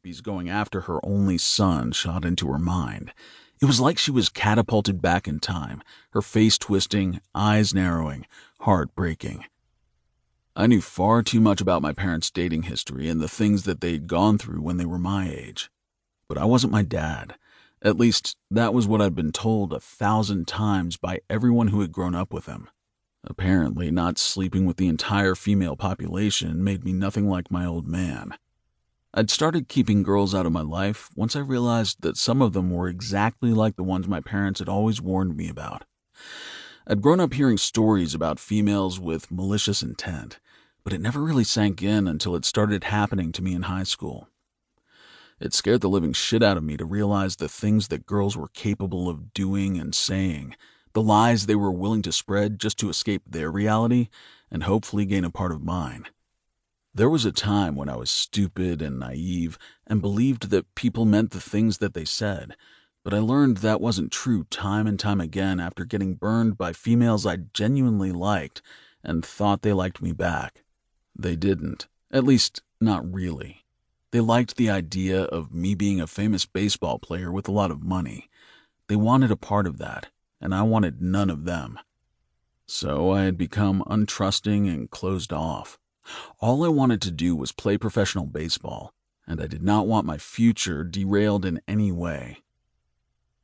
groupies going after her only son shot into her mind. It was like she was catapulted back in time, her face twisting, eyes narrowing, heart breaking. I knew far too much about my parents' dating history and the things that they'd gone through when they were my age. But I wasn't my dad. At least, that was what I'd been told 1,000 times by everyone who had grown up with him. Apparently, not sleeping with the entire female population made me nothing like my old man. I'd started keeping girls out of my life once I realized that some of them were exactly like the ones my parents had always warned me about. I'd grown up hearing stories about females with malicious intent, but it never really sank in until it started happening to me in high school. It scared the living shit out of me to realize the things that girls were capable of doing and saying, the lies they were willing to spread just to escape their reality and hopefully gain a part of mine. There was a time when I was stupid and naive and believed that people meant the things that they said, but I learned that wasn't true time and time again after getting burned by females I genuinely liked and thought they liked me back. They didn't, at least not really. They liked the idea of me being a famous baseball player with a lot of money. They wanted a part of that, and I wanted none of them. So I had become untrusting and closed off. All I wanted to do was play professional baseball, and I did not want my future derailed in any way.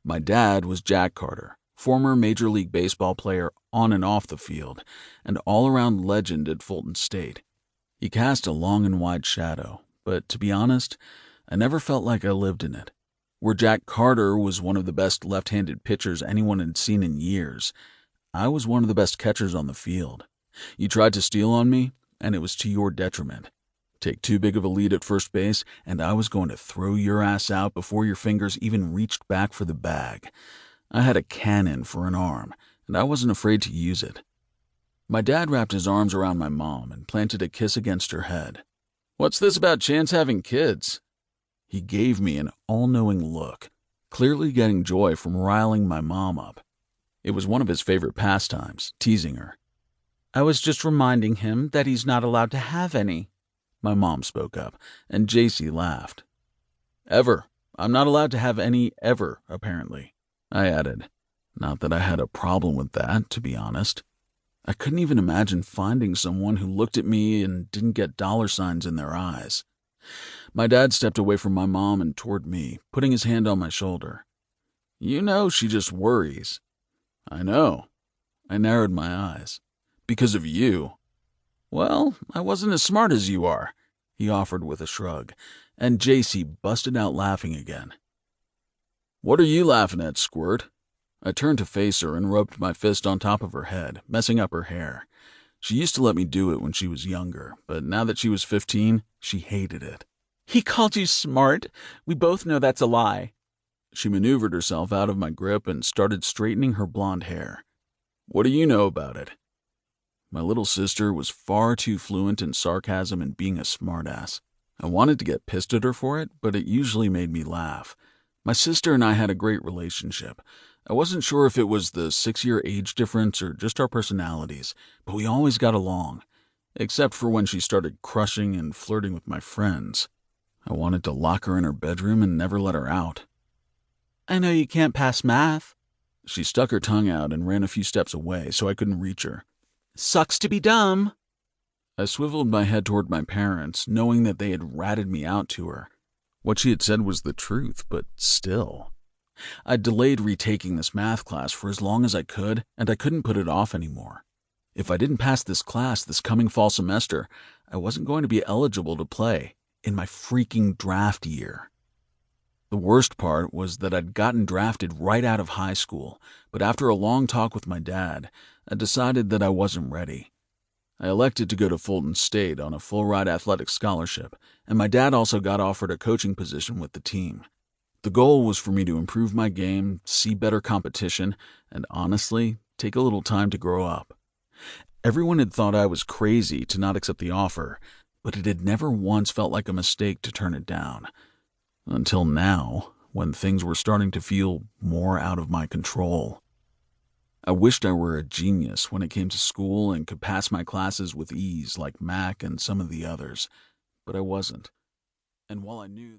My dad was Jack Carter, former Major League Baseball player on and off the field, and all-around legend at Fullton State. He cast a long and wide shadow, but to be honest, I never felt like I lived in it. Where Jack Carter was one of the best left-handed pitchers anyone had seen in years, I was one of the best catchers on the field. You tried to steal on me, and it was to your detriment. Take too big of a lead at first base, and I was going to throw your ass out before your fingers even reached back for the bag. I had a cannon for an arm, and I wasn't afraid to use it. My dad wrapped his arms around my mom and planted a kiss against her head. "What's this about Chance having kids?" He gave me an all-knowing look, clearly getting joy from riling my mom up. It was one of his favorite pastimes, teasing her. "I was just reminding him that he's not allowed to have any." My mom spoke up, and JC laughed. "Ever. I'm not allowed to have any ever, apparently," I added. Not that I had a problem with that, to be honest. I couldn't even imagine finding someone who looked at me and didn't get dollar signs in their eyes. My dad stepped away from my mom and toward me, putting his hand on my shoulder. "You know she just worries." "I know." I narrowed my eyes. "Because of you." "Well, I wasn't as smart as you are," he offered with a shrug, and JC busted out laughing again. "What are you laughing at, Squirt?" I turned to face her and rubbed my fist on top of her head, messing up her hair. She used to let me do it when she was younger, but now that she was 15, she hated it. "He called you smart. We both know that's a lie." She maneuvered herself out of my grip and started straightening her blonde hair. "What do you know about it?" My little sister was far too fluent in sarcasm and being a smartass. I wanted to get pissed at her for it, but it usually made me laugh. My sister and I had a great relationship. I wasn't sure if it was the 6-year age difference or just our personalities, but we always got along, except for when she started crushing and flirting with my friends. I wanted to lock her in her bedroom and never let her out. "I know you can't pass math." She stuck her tongue out and ran a few steps away so I couldn't reach her. "Sucks to be dumb." I swiveled my head toward my parents, knowing that they had ratted me out to her. What she had said was the truth, but still. I'd delayed retaking this math class for as long as I could, and I couldn't put it off anymore. If I didn't pass this class this coming fall semester, I wasn't going to be eligible to play in my freaking draft year. The worst part was that I'd gotten drafted right out of high school, but after a long talk with my dad, I decided that I wasn't ready. I elected to go to Fullton State on a full-ride athletic scholarship, and my dad also got offered a coaching position with the team. The goal was for me to improve my game, see better competition, and honestly, take a little time to grow up. Everyone had thought I was crazy to not accept the offer, but it had never once felt like a mistake to turn it down. Until now, when things were starting to feel more out of my control. I wished I were a genius when it came to school and could pass my classes with ease like Mac and some of the others, but I wasn't. And while I knew